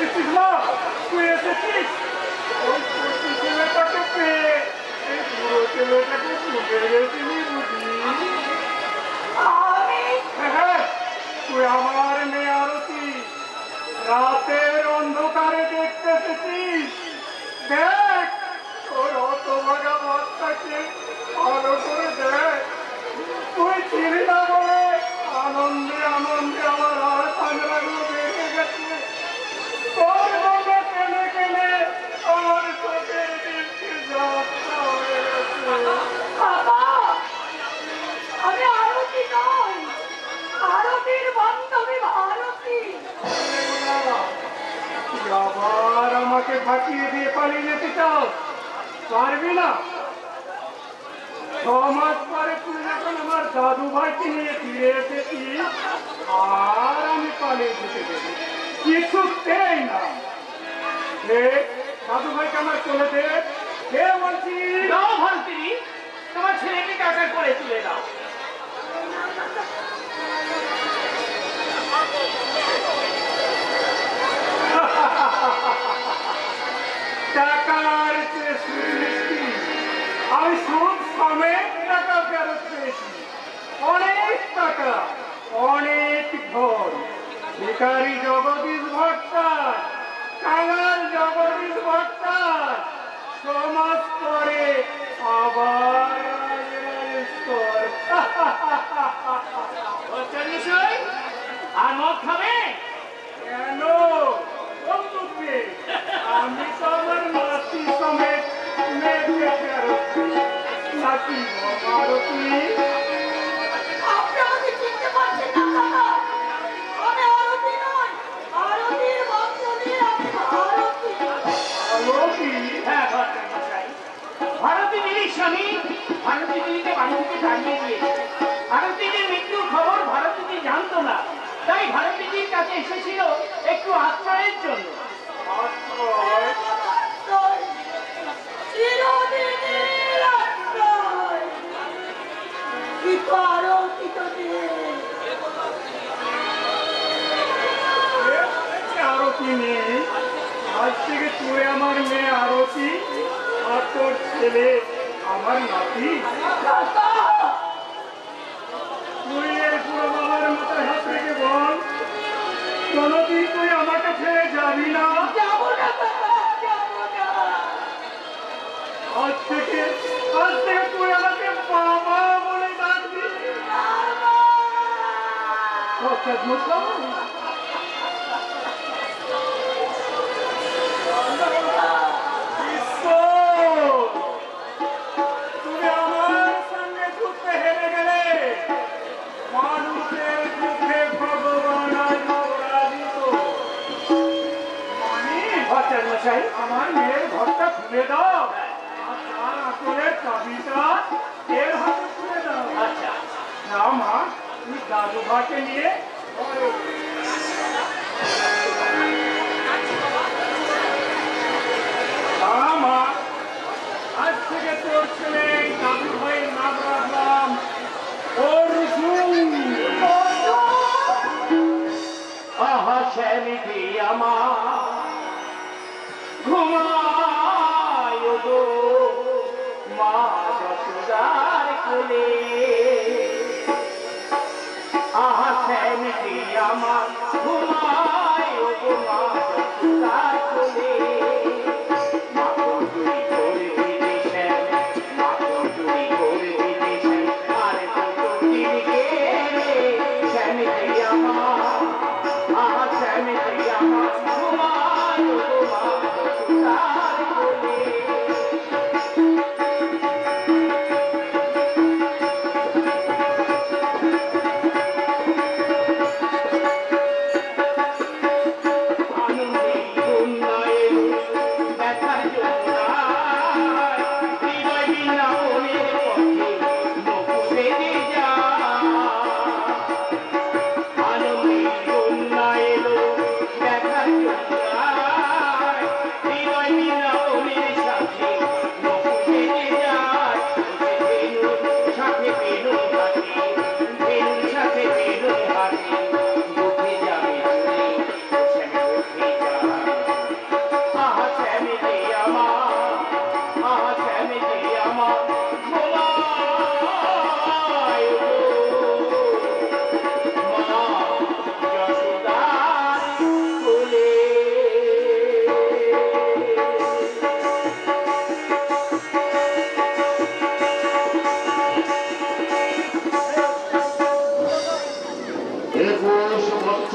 এসেছিস মা, তুই এসেছিস? ওই কচি ছেলেটাকে পেয়ে এই বুড়ো ছেলেটাকে তুলে গেছিলি বুঝি? হ্যাঁ, তুই আমার মেয়ে আরতি রাতের অন্ধকারে দেখতে এসেছিস। দেখ তোর অত ভাগা বাচ্চাকে ভালো করে দেখ। তুই ছিলি না বলে আনন্দে আনন্দে আমার আর পাগলাগুলো বেড়ে গেছে। তোর মনে কেনে কেনে আমার চোখের দৃষ্টি যাত্রা হয়ে গেছে। বাবা, আমি আরতি নই, আরতির বান্ধবী ভারতী। আবার আমাকে ফাঁকিয়ে দিয়ে পালিয়ে যেতে চাও? পারবি না। 6 মাস পরে তুই যখন আমার দাদু ভাইকে নিয়ে ফিরে এসেছিস আর আমি পালিয়ে যেতে দেবো কিছুতেই না। দাদু ভাইকে আমার চলে দে। কে বলছি? দাও ভারতী, তোমার ছেলেকে কাকা করে তুলে দাও। টাকার সৃষ্টি আমি সুদ সমেত টাকা ফেরত পেয়েছি। অনেক টাকা, অনেক ধন। ভিখারি জগদীশ ভট্টার, কাঙাল জগদীশ ভট্টার 6 মাস পরে আবার রাজরাজেশ্বর। আর মদ খাবে কেন? আমি তো আমার নাতি সমেত মেয়েকে ফেরত দিই। নাতি ভারতী, আপনি আমাকে চিনতে পারছেন না কাকা? আমি আরতি নই, আরতির বান্ধবী আমি ভারতী। আলোকি হ্যাঁ ভট্টাচার্য, ভারতী দিদির স্বামী ভারতী দিদিকে বাড়ি থেকে তাড়িয়ে দিয়েছে। ভারতী দিদির মৃত্যুর খবর ভারতী দিদি জানতো না, তাই ভারতী দিদির কাছে এসেছিল একটু আশ্রয়ের জন্য। আশ্রয়? চিরদিনের আশ্রয়। কিন্তু আরতি তো নেই। আরতি নেই? আজ থেকে তুই আমার মেয়ে আরতি আর তোর ছেলে আমার নাতি। কাকা, তুই এই পুরো বাবার মাথায় হাত রেখে বল, কোনদিন তুই আমাকে ছেড়ে যাবি না? যাবো না কাকা, যাবো না। আজ থেকে তুই আমাকে বাবা বলে ডাকবি। তুমি আমার সঙ্গে যুদ্ধে হেরে গেলে। মানুষের যুদ্ধে ভগবান আজ পরাজিত। মশাই, আমার মেয়ের ঘরটা খুলে দাও আর তার আসলের চাবিটা এর হাতে খুলে দাও। আচ্ছা না মা, তুই দাদু ভাইকে নিয়ে ঘরে মা, আজ থেকে তোর ছেলে দাদু ভাইয়ের নাম রাখলাম অর্জুন। আহা শ্যামিদি আমার ঘুমায় গো মা যশোদার কোলে। আহা শ্যামিদি আমার ঘুমায় গো মা যশোদার কোলে। মা কতরি করে দিলে শ্যাম, মা কতরি করে দিলে শ্যাম।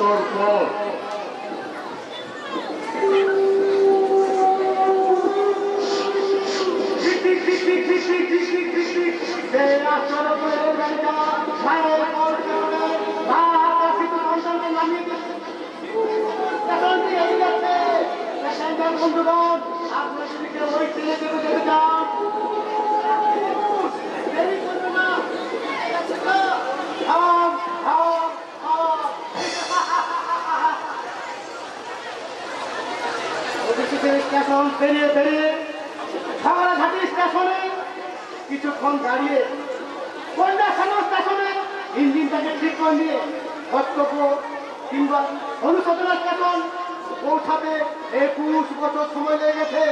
বছর পর বন্ধুগণ আপনার যদি কেউ ওই ছেলে থেকে যেতে চান দেরি করবে না স্টেশন পেরিয়ে পেরিয়ে ঝগড়াঝাটি স্টেশনে কিছুক্ষণ দাঁড়িয়ে কন্যাসানো স্টেশনে ইঞ্জিনটাকে ঠিক করে নিয়ে কর্তব্য কিংবা অনুশোচনা স্টেশন পৌঁছাতে 21 বছর সময় লেগে গেছে।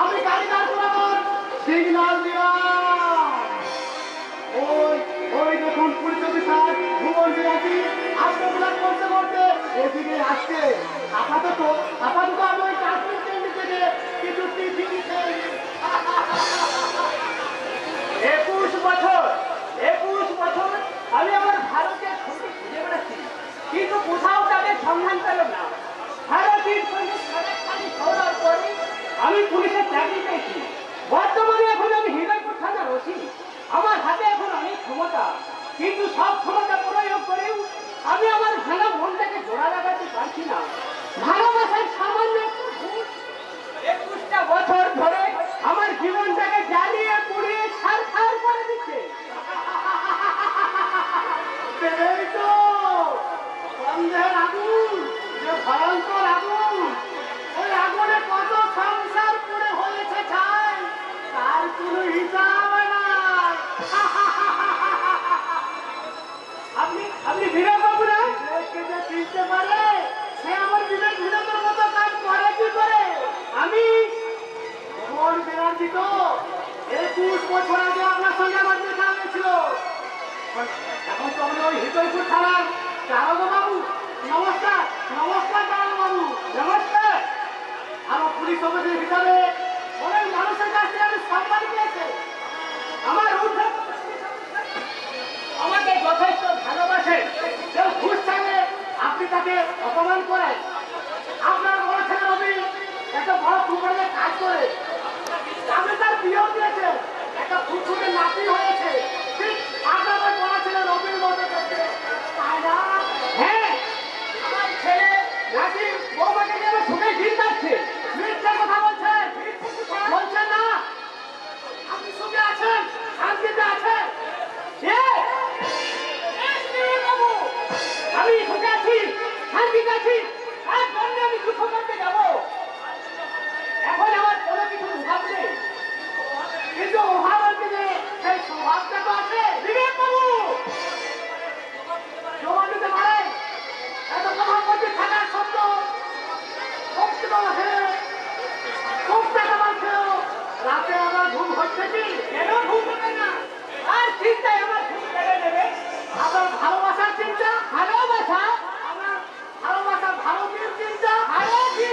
আমি গাড়ি দাঁড় করানোর সিগন্যাল দিলাম। ওই দেখুন পুলিশ অফিসার ভুবন বিরাজি আত্মবিলাপ করতে করতে এদিকে আসছে। আপাতত আমি ওই ট্রান্সপোর্ট কেন্দ্র থেকে কিছু টিফিন খেয়ে 21 বছর আমি আমার ভারতের ছবি খুঁজে বেড়াচ্ছি, কিন্তু কোথাও তাদের সন্ধান পেল না। ভারতের সঙ্গে খালি ছড়ার পরে আমি পুলিশের চাকরি পেয়েছি। বর্তমানে এখন আমি হৃদয়পুর থানার ওসি। আমার হাতে এখন অনেক ক্ষমতা, কিন্তু সব ক্ষমতা প্রয়োগ করেও আমি আমার ভালো মনটাকে জোড়া লাগাতে পারছি না। ভালোবাসার সামান্য 21টা বছর ধরে আমার জীবনটাকে জ্বালিয়ে পুড়িয়ে ছারখার করে দিচ্ছে। এই তো সন্দেহের আগুন, যে ভয়ঙ্কর আগুন, ওই আগুনে কত সংসার পুড়ে হয়েছে ছাই, তার কোনো হিসাব নাই। আপনি বিনয় বাবু না? যে চিনতে পারে সে আমার বিবেক বিনোদের মতো কাজ করে কি করে? আমি ভুবন ব্যানার্জি তো 21 বছর আগে আপনার সঙ্গে আমার দেখা হয়েছিল। এখন তো আমি ওই হৃদয়পুর থানার দারোগা বাবু। নমস্কার দারোগা বাবু। নমস্কার। আমার পুলিশ অফিসার হিসাবে অনেক মানুষের কাছ থেকে আমি সম্মান পেয়েছি। আমার ঊর্ধ্বে আমাকে যথেষ্ট ভালোবাসেন। কেউ ঘুষ চাইলে আপনি তাকে অপমান করেন। আপনার বড় ছেলে রবি একটা বড় কোম্পানিতে কাজ করে, আপনি তার বিয়েও দিয়েছেন, একটা ফুটফুটে নাতি হয়েছে। ঠিক আপনার ওই বড় ছেলে রবির মতো করতে, তাই না? হ্যাঁ, আমার ছেলে নাকি বৌমাকে নিয়ে আমার সুখে দিন যাচ্ছে। মিথ্যে কথা বলছেন, বলছেন না। আপনি সুখে আছেন, শান্তিতে আছেন। বাবু, আমি সুখে আছি, শান্তিতে আছি, তার জন্য আমি দুঃখ করতে যাব। এখন আমার কোনো কিছু অভাব নেই, কিন্তু অভাব বলতে যে সেই স্বভাবটা তো আছে। বিবেক বাবু। জমা দিতে পারেন এত প্রধানমন্ত্রী থাকার সত্ত্বেও খুব টাকা পাচ্ছেও রাতে আমার ঘুম হচ্ছে কি? কেন ঘুম হবে না? আর চিন্তায় আমার ঘুম কেড়ে নেবে। আপনার ভালোবাসার চিন্তা, ভালোবাসা, আমার ভালোবাসার ভারতীয় চিন্তা, ভারতীয়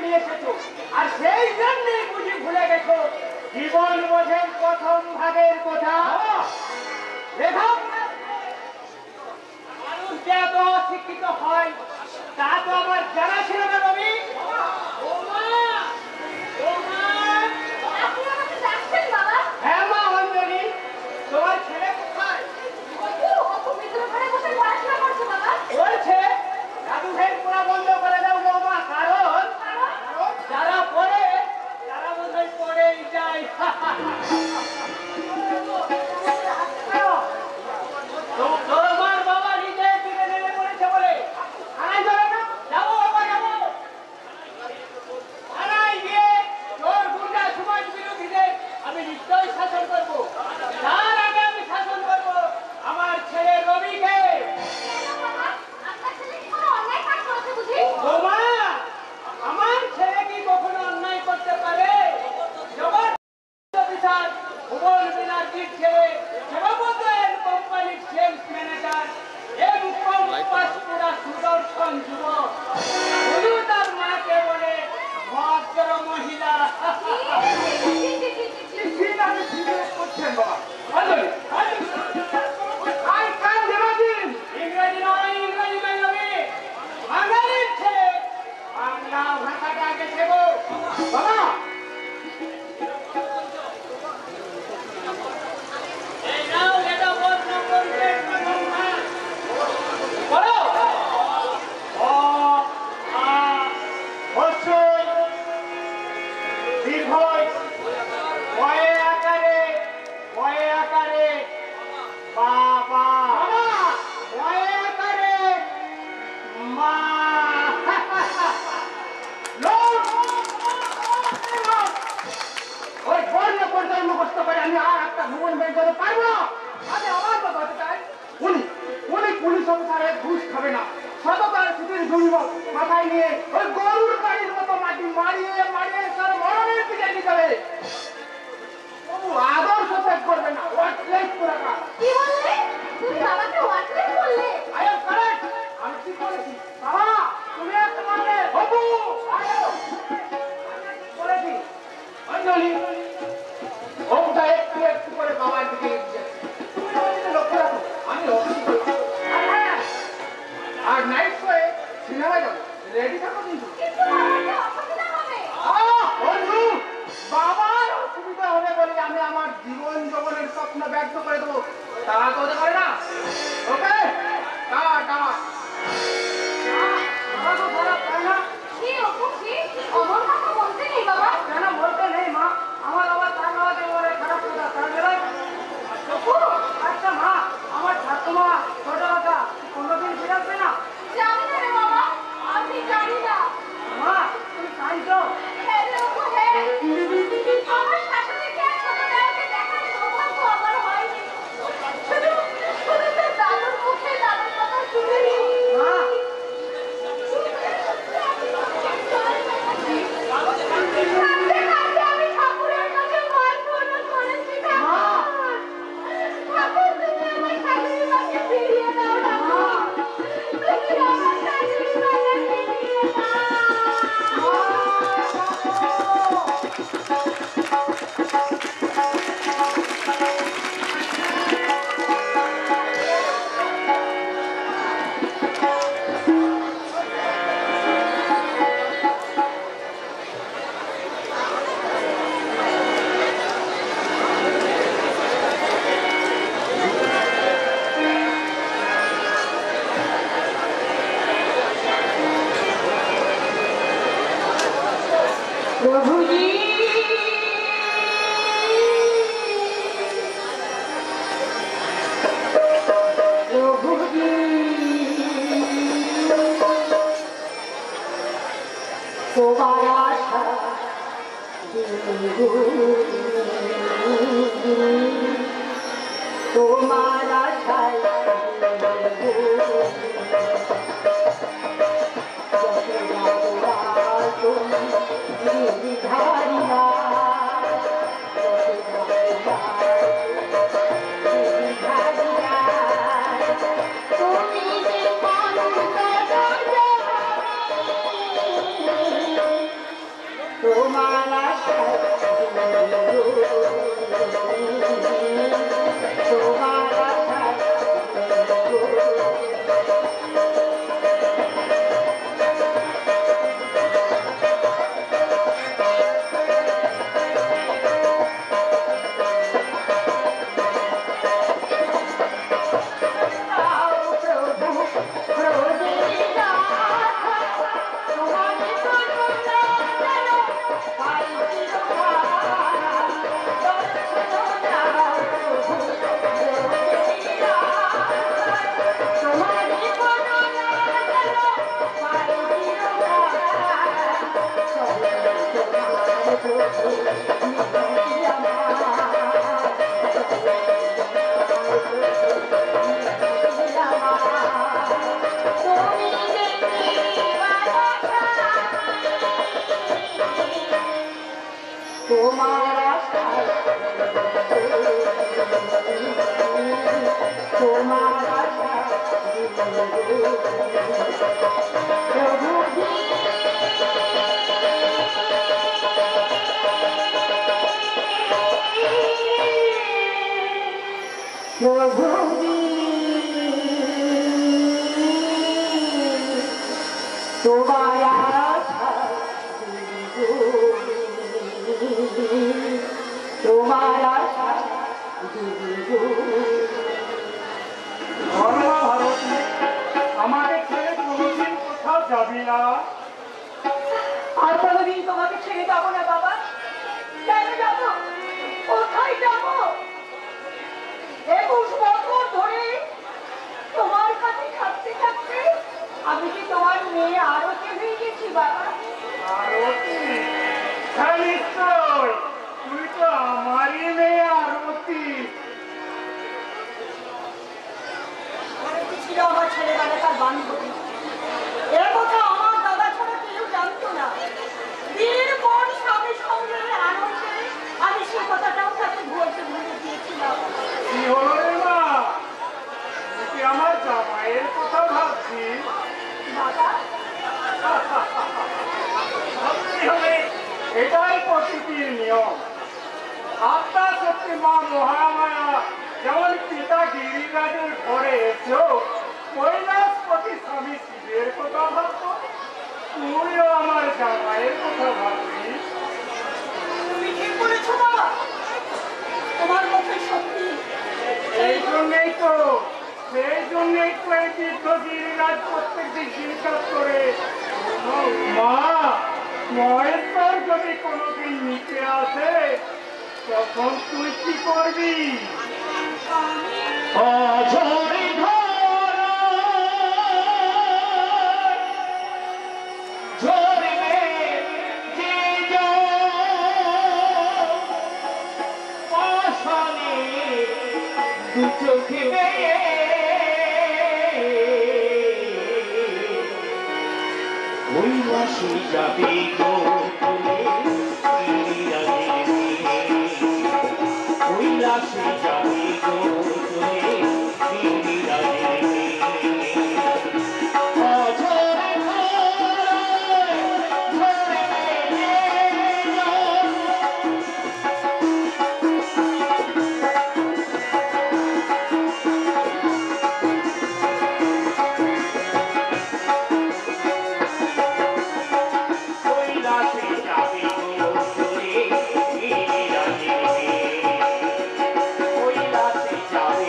নিয়ে এসেছো, আর সেই জন্যই বুঝি ভুলে গেছো জীবন বোঝের প্রথম ভাগের কথা। দেখো, মানুষ যে এত অশিক্ষিত হয় তা তো আমার জানা ছিল না রবি। আপনি আমাকে ডাকছেন বাবা? হ্যাঁ মা অঞ্জলি, তোমার ছেলে কোথায়? ও তো ভিতরে ঘরে বসে পড়াশোনা করছে বাবা। বলছে জাদুঘর পড়া বন্ধ করে দাও বৌমা, কারণ যারা পড়ে তারা বোধহয় পড়েই যায়। তোমার বাবা নিজে টিকে নেমে পড়েছে বলে থানায় যাবে না? যাবো বাবা, যাবো। থানায় গিয়ে চোর গুন্ডা সমাজ বিরোধীদের আমি নিশ্চয়ই শাসন করবো। তার আগে আমি শাসন করবো আমার ছেলে রবিকে। আপনার ছেলে কি কোনো অন্যায় কাজ করেছে বুঝি? বৌমা, আমার ছেলে কি কখনো অন্যায় করতে পারে? জগৎ অফিসার ভুবন ব্যানার্জির ছেলে সেবাপত এন্ড কোম্পানির সেলস ম্যানেজার এম.কম পাস করা সুদর্শন যুবক। শুধু তার মাকে বলে ভদ্র মহিলা। করছেন বাবা ইংরেজি নয়, ইংরেজি নয় রবি, বাঙালির ছেলে, বাংলা ভাষাটা আগে শেখো বাবা। এই নাও এটা বোধ নম্বর প্রথম ভাগ। বলো অ আ হস্যই দীর্ঘই বয়ে আকারে বাবা, বয়ে আকারে মা। ওই বর্ণ পর্যায়ে মুখস্থ করে আমি আর একটা ভুবন বের করতে পারবো না। আমি আমার কথা হতে চাই, উনি পুলিশ অফিসারের ঘুষ খাবে না, সততার ছুটির ঘুরব মাথায় নিয়ে ওই গরুর গাড়ির মতো মাটি মারিয়ে তার মরণের দিকে নিতে আদর্শ ত্যাগ করবে না। ওয়াটলেস পুরাকা। কি বললে? তুমি বাবাকে ওয়াটলেস বললে? I am correct. আমি ঠিক বলেছি বাবা, তুমি একটা বললে বাবু বলেছি। অঞ্জলি ওটা একটু একটু করে বাবার দিকে এগিয়ে যাচ্ছে। তুমি আমার দিকে লক্ষ্য রাখো, আমি অবশ্যই। আর নাইট শোয়ে সিনেমায় যাবো, রেডি থাকো কিন্তু। কিন্তু বাবাকে অসুবিধা হবে। বন্ধু, বাবার অসুবিধা হবে বলে আমি আমার জীবন যৌবনের স্বপ্ন ব্যর্থ করে দেবো, তা তো হতে পারে না। ওকে টাটা। বাবা তো খারাপ তাই না? কি অপু কি? অমন কথা বলতে নেই বাবা। কেন বলতে নেই মা? আমার আবার তার বাবাকে বলে খারাপ কথা, তার বেলায় অপু, আচ্ছা মা, আমার ঠাকুমা ছোট কথা কোনোদিন ফিরে আসবে না? জানি না রে বাবা, আমি জানি না। মা তুমি কাঁদছো? হ্যাঁ রে অপু, হ্যাঁ। আমার শাশুড়িকে আর ছোটবেলাকে দেখার সৌভাগ্য আমার হয়নি। শুধু তার দাদুর মুখে দাদুর কথা শুনেছি। মা কাঁদতে কাঁদতে আমি ঠাকুরের কাছে প্রার্থনা করেছি, ঠাকুর। ঠাকুর, তুমি আমার শাশুড়ি মাকে ফিরিয়ে দাও, ঠাকুর। তুমি আমার শাশুড়ি মাকে ফিরিয়ে দাও। প্রভুজি, প্রভুজি, তোমার আশা তোমার আশায় তোমার আশায় তোমার আশায় তোমার আশায় তোমার আশায় ভারতী, আমাকে ছেড়ে কোনোদিন কোথাও যাবি না। আর কোনোদিন তোমাকে ছেড়ে যাবো না বাবা। কেন যাবো? কোথায় যাবো? 21 বছর ধরে তোমার কাছে থাকতে থাকতে আমি কি তোমার মেয়ে আরতি হয়ে গেছি বাবা? আরতি? হ্যাঁ নিশ্চয়, তুই তো আমারই মেয়ে আরতি। আরতি ছিল আমার ছেলেবেলাকার বান্ধবী। এর কথা আমার দাদা ছাড়া কেউ জানতো না। দিনের পর স্বামী সংগ্রামের আনন্দে আমি সে কথাটাও তাকে বলতে ভুলে গিয়েছিলাম। কি হলো রে মা? তুই আমার জামাইয়ের কথা ভাবছিস? বাবা ভাবতে হবে, এটাই প্রকৃতির নিয়ম। আত্মা সত্যি মা মহামায়া যেমন পিতা গিরিরাজের ঘরে এসো কৈলাসপতি স্বামী শিবের কথা ভাবত, তুইও আমার জামাইয়ের কথা ভাবছিস। তুমি ঠিক বলেছো বাবা, তোমার কথা সত্যি। সেই জন্যই তো এই বৃদ্ধ গিরিরাজ প্রত্যেকদিন জিজ্ঞাসা করে, মা মহেশ্বর যদি কোনোদিন নিচে আসে তখন তুই কি করবি? অঝরে ধরা ঝরবে যে পাশানে দু চোখে বেয়ে ওই মাসে যাবে গো কৈলাসে যাবে গো কৈলাসে যাবে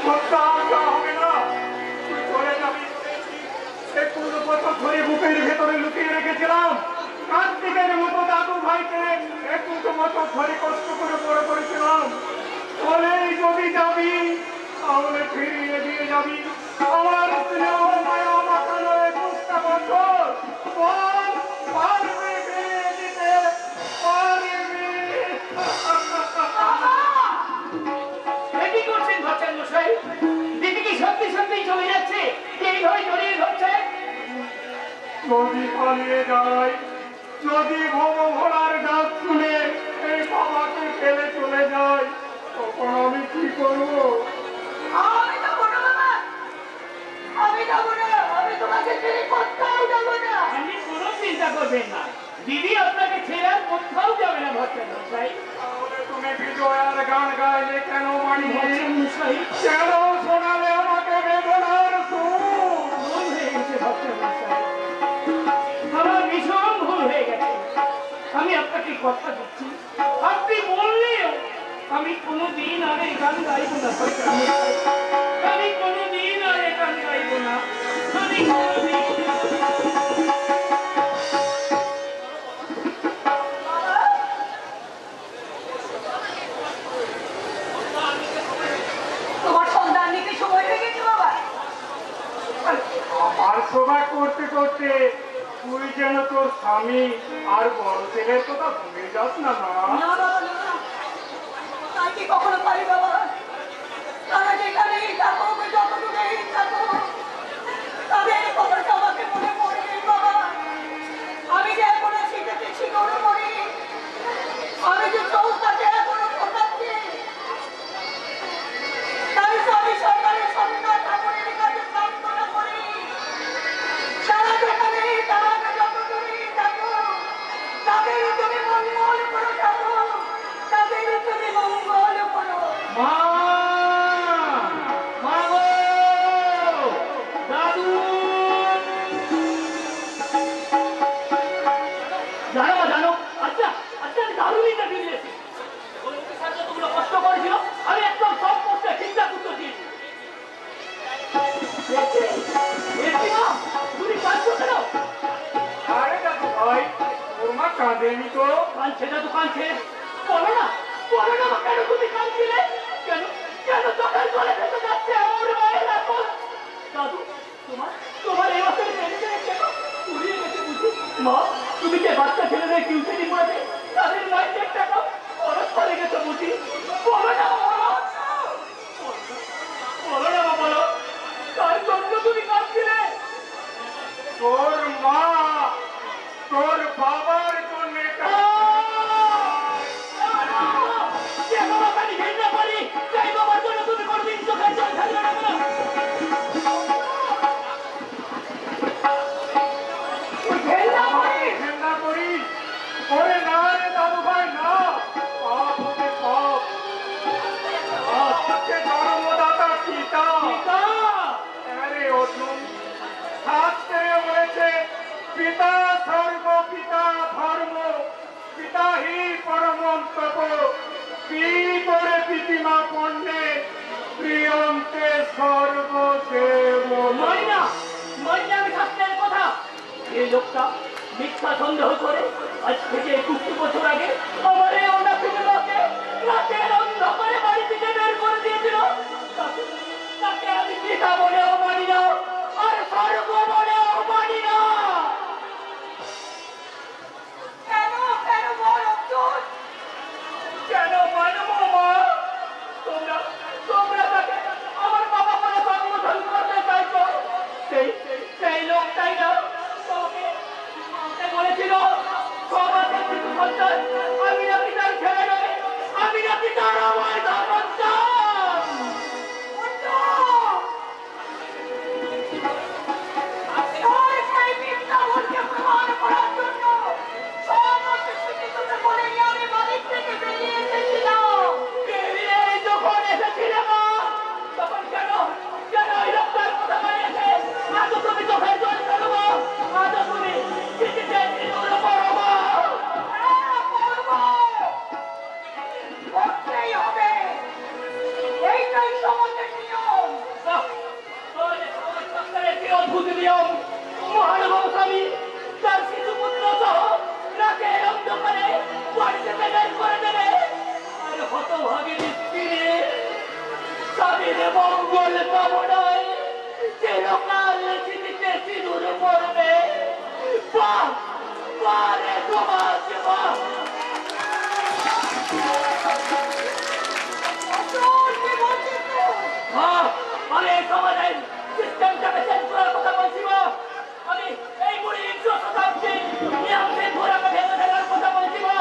হবে না, তুই চলে যাবি। 21 বছর ধরে বুকের ভেতরে লুকিয়ে রেখেছিলাম কার্তিকের মতো দাদু ভাইকে, 21 বছর ধরে কষ্ট করে বড় করেছিলাম। বলেই যদি যাবি তাহলে ফিরিয়ে দিয়ে যাবি আমার স্নেহ মায়া মাখানো 21টা বছর। বল, পারবি ফিরিয়ে দিতে? পারবি? কি করছেন ভট্টাচার্য মশাই? দিদি কি সত্যি সত্যি চলে যাচ্ছে? এইভাবে জড়িয়ে ধরছে? যদি পালিয়ে যায়, যদি ভব ভোলার ডাক শুনে এই বাবাকে ফেলে চলে যায়, তখন আমি কি করবো? আমি যাবো না বাবা, আমি যাবো না, আমি তোমাকে ছেড়ে কোথাও যাবো না। আপনি কোনো চিন্তা করবেন না, দিদি আপনাকে ছেড়ে আর কোথাও যাবে না ভট্টাচার্য মশাই। তাহলে তুমি বিজয়ার গান গাইলে কেন মানি? ভট্টাচার্য মশাই, কেন শোনালে আমাকে বেদনার সুর? ভুল হয়ে গেছে ভট্টাচার্য মশাই, আমার ভীষণ ভুল হয়ে গেছে। আমি আপনাকে কথা দিচ্ছি, আপনি বললেও আমি কোনোদিন আর এই গান গাইব না ভট্টাচার্য মশাই। আমি কোনোদিন আর এই গান গাইব না। আমি কোনোদিন তোমার সন্তান নিতে সময় হয়ে গেছে বাবা। আমার সেবা করতে করতে তুই যেন তোর স্বামী আর বড় ছেলের কথা ভুলে যাস না। না বাবা না, তাই কি কখনো পারি বাবা? তারা যেখানেই থাকো, যতটুকুই থাকো, তাদের কথাটা আমাকে মনে পড়বে বাবা। আমি যে এখনো শিখেছি শিখরও করি, আমি যে চৌকাতে এখনো ফোটাচ্ছি, তাই আমি সরকারের সন্তান ঠাকুরের কাছে প্রার্থনা করি, তারা যেখানেই থাক, যতটুকুই থাকো, তাদের তুমি মঙ্গল করো ঠাকুর, তাদের তুমি মঙ্গল করো। মা, মা গো, দাদু, জানো মা জানো, আচ্ছা আচ্ছা আমি দারুণ ইন্টারভিউ দিয়েছি। ওই অফিসার যতগুলো কষ্ট করেছিল আমি একদম সব করতে ঠিকঠাক উত্তর দিয়েছি। মা, তুমি কাঁদছো কেন? আরে দাদু ভাই, তোর মা কাঁদেনি তো? কাঁদছে না তো কাঁদছে, বলো না মা, কেন তুমি কাঁদছিলে? কেন কেন চোখের জলে ভেসে যাচ্ছে আমার মায়ের আঁচল? দাদু, তোমার এই বছরে পেনশনের কেন উড়িয়ে গেছে বুঝি? মা, তুমি যে বাচ্চা ছেলেদের টিউশনি পড়াতে তাদের মাইন্ডের টাকা খরচ করে গেছো বুঝি? বলো না মা, বলো তার জন্য তুমি কাঁদছিলে? তোর মা তোর বাবার জন্য যে বাবাকে আমি ঘৃণা করি, সেই বাবার জন্য তুমি কোনদিন চোখের জল ফেলবে না কেন? ঘেন্না করিস? ওরে না রে দাদু ভাই, না। পাপ হতে পাপ। পাপ হচ্ছে জন্মদাতা পিতা। আরে অর্জুন, শাস্ত্রে বলেছে পিতা স্বর্গ পিতা ধর্ম, পিতা হি পরমম তপ, পিতরে পিতিমা পণ্যে প্রিয়ন্তে সর্বদেব। মাইনা আমি শাস্ত্রের কথা। এই লোকটা মিথ্যা সন্দেহ করে আজ থেকে 21 বছর আগে আমার এই অনাথিক মাকে রাতের অন্ধকারে বাড়ি থেকে বের করে দিয়েছিল। তাকে আমি পিতা বলেও মানি না, আর স্বর্গ বলেও মানি না। কেন কেন বল অর্জুন? কেন মানবো মা? তোমরা তাকে আমার বাবা বলে সম্বোধন করতে চাইছো। সেই লোকটাই না তোমাকে বলেছিল সমাজে কিছু সন্তান আমি নাকি তার ছেলে নয়, আমি নাকি তার আমার সন্তান। মঙ্গল কামনায় চিরকাল চিনিতে সিঁদুর পড়বে। বাহ বারে সমাজ বাহ। আমি এই সমাজের সিস্টেমটাকে চেঞ্জ করার কথা বলছি না। আমি এই বুড়ি 100 শতাব্দী নিয়মকে ঘোরাকে ভেঙে ফেলার কথা বলছি না।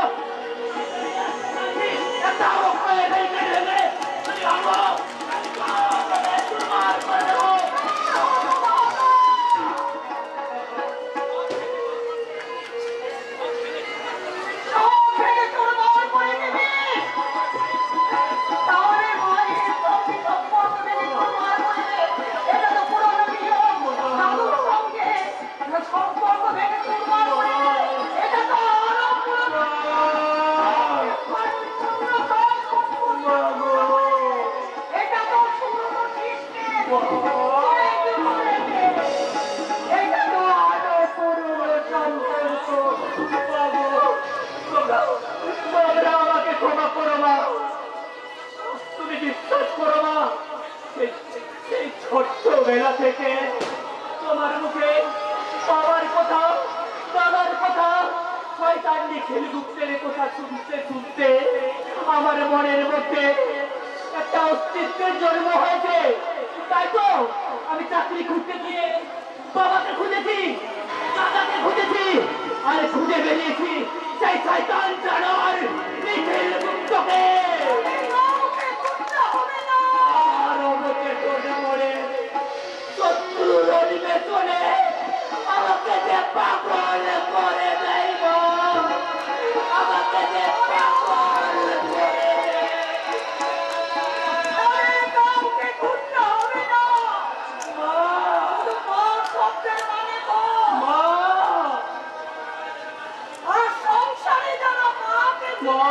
একটা অবক্ষয় ভেঙে ভেঙে যদি আমরা তোমার করে দেবো। আমাকে ক্ষমা করো মা। তুমি বিশ্বাস করো মা, সেই ছোট্টবেলা থেকে তোমার মুখে বাবার কথা দাদার কথা শয়তান নিখিল গুপ্তের কথা শুনতে শুনতে আমার মনের মধ্যে একটা অস্তিত্বের জন্ম হয়েছে। তাই তো আমি চাকরি খুঁজতে গিয়ে বাবাকে খুঁজেছি, দাদাকে খুঁজেছি, আর খুঁজে বেরিয়েছি সেই শয়তান জানোয়ার নিখিল গুপ্তকে। আর আমাকে তোরে মরে শত্রুর অধিবেশনে আমাকে যে পাগল করে দেয় গো, আমাকে যে পাগল করে দেয়। কাউকে খুঁজতে হবে না মা, তোমার শব্দের মানে তো মা। আর সংসারে যারা মাকে মা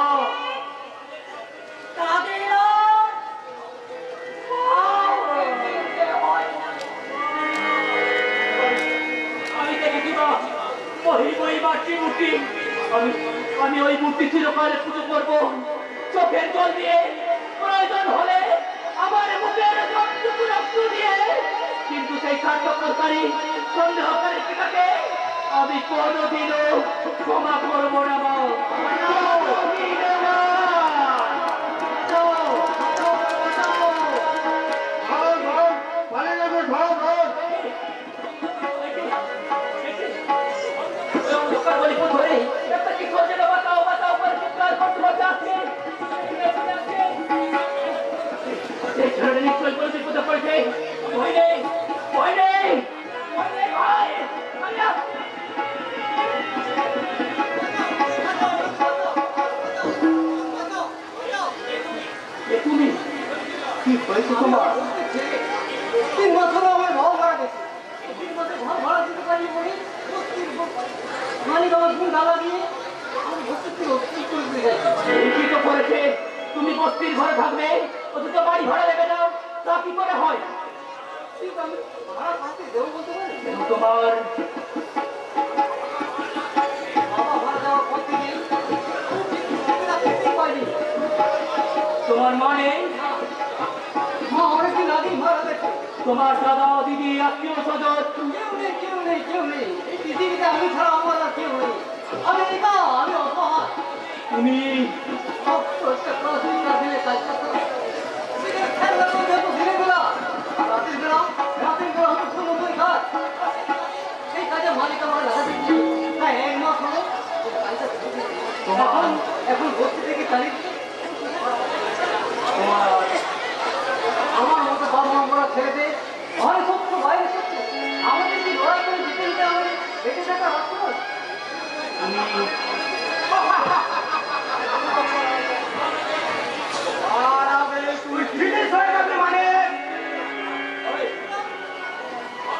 তাদের আমি ওই মূর্তি চিরকালে পুজো করবো চোখের জল দিয়ে, প্রয়োজন হলে আমার মুখের রক্তটুকু রক্ত দিয়ে। কিন্তু সেই কার্যকরী সন্দেহকারী পিতাকে আমি কোনোদিনও ক্ষমা করবো না মা। নিশ্চয় করে বিপদে পড়েছে। ভয় নেই, ভয় নেই, ভয় নেই ভাই। তুমি কি হয়েছে তোমার? 3 বছর আমার ঘর ভাড়া গেছে। 3 বছর ঘর ভাড়া দিতে পারি বলি মালিক আমার গুণ গালা দিয়ে আমার ভর্তি করে দিয়ে যাচ্ছে। কি তো করেছে? তুমি বস্তির ঘরে থাকবে, অথচ বাড়ি ভাড়া দেবে না, তা কি করে হয়? ঠিক আমি ভাড়া পাতে দেবো বলতে পারি। তোমার বাবা ভাড়া দেওয়ার পর থেকে পাইনি। তোমার মা নেই? মা অনেকদিন আগেই ভাড়া গেছে। তোমার দাদা দিদি আত্মীয় স্বজন কেউ নেই, কেউ নেই, কেউ নেই। এই পৃথিবীতে আমি ছাড়া আমার আর কেউ নেই। আমি একা, আমি অসহায়। তুমি সব একটা কাজ দিলে কাজ করতে হবে। খেলার মধ্যে তো দিনের বেলা আর রাতের বেলা হয়তো কোনো বই কাজ। সেই কাজে মালিক আমার লাগাতে দিচ্ছে। তাই 1 মাস হলো কাজটা এখন বসতে থেকে তারিখ আমার মতো বাবা মা ছেড়ে ঘরে সত্য বাইরে সত্য আমাদের কি লড়াই করে জিতে নিতে হবে বেঁচে থাকা রাখতে হবে। তুই ফিনিশ হয়ে গেছে মানে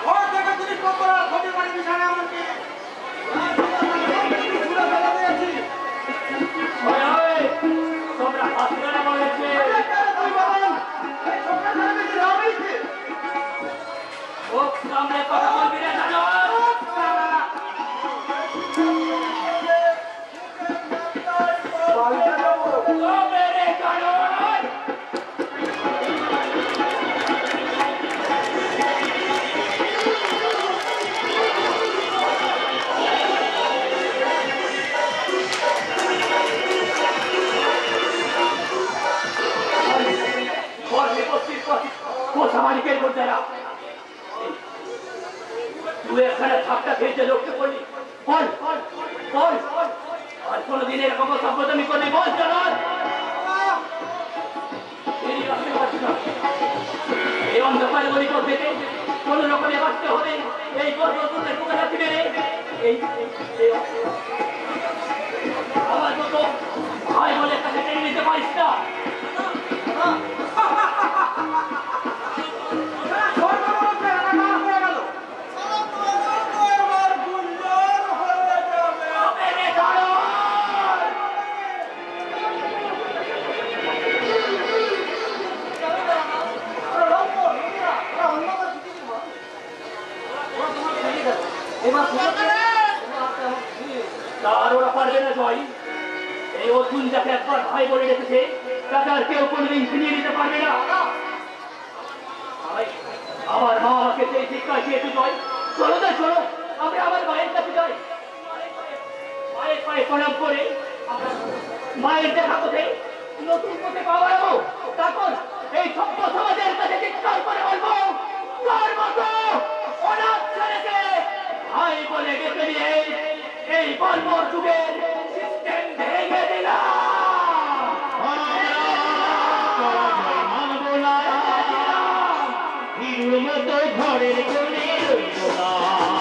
ঘর থেকে তুমি কতটা ক্ষতি করে বিছানা এমনকি তোমরা হাসপাতালে বলেছে সামনে কথা বলবি না জানো? বের করতে না তুই এখানে থাকটা খেয়েছে লোককে বললি বল বল আর কোনোদিন এরকম সভ্যতামি করবি বল চলো এই অন্ধকার গরিব থেকে কোন রকমে বাঁচতে হবে এই গর্ভপুরের পোকা মেরে এই আমার মতো ভাই বলে কাছে টেনে নিতে পারিস না আর ওরা পারবে না জয় এই অর্জুন যাকে একবার ভাই বলে রেখেছে তাকে আর কেউ কোনোদিন ছিনিয়ে নিতে পারবে না আমার মা আমাকে সেই শিক্ষা দিয়েছে জয় চলো তো চলো আমরা আমার মায়ের কাছে যাই মায়ের পায়ে প্রণাম করে মায়ের দেখা পথে নতুন পথে পাওয়া যাবো তারপর এই সভ্য সমাজের কাছে চিৎকার করে বলবো তার মতো অনাথ ছেলেকে ভাই বলে ডেকে নিয়ে এই বর্বর যুগের সিস্টেম ভেঙে দিলাম ঘরের কোণে রইল না